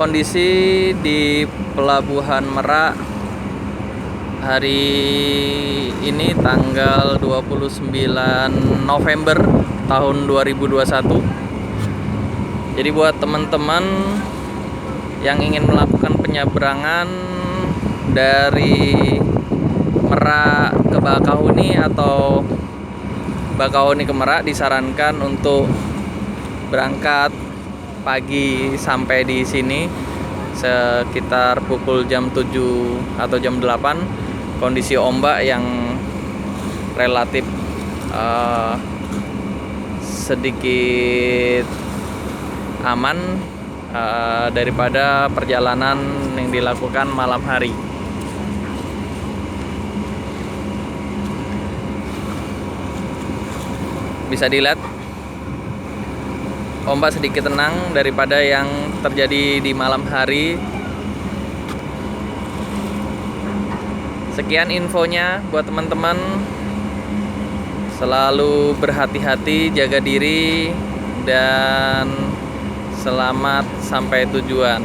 kondisi di Pelabuhan Merak hari ini tanggal 29 November tahun 2021. Jadi buat teman-teman yang ingin melakukan penyeberangan dari Merak ke Bakahuni atau Bakahuni ke Merak, disarankan untuk berangkat pagi sampai di sini sekitar pukul jam 7 atau jam 8. Kondisi ombak yang relatif sedikit aman daripada perjalanan yang dilakukan malam hari. Bisa dilihat ombak sedikit tenang daripada yang terjadi di malam hari. Sekian infonya buat teman-teman. Selalu berhati-hati, jaga diri, dan selamat sampai tujuan.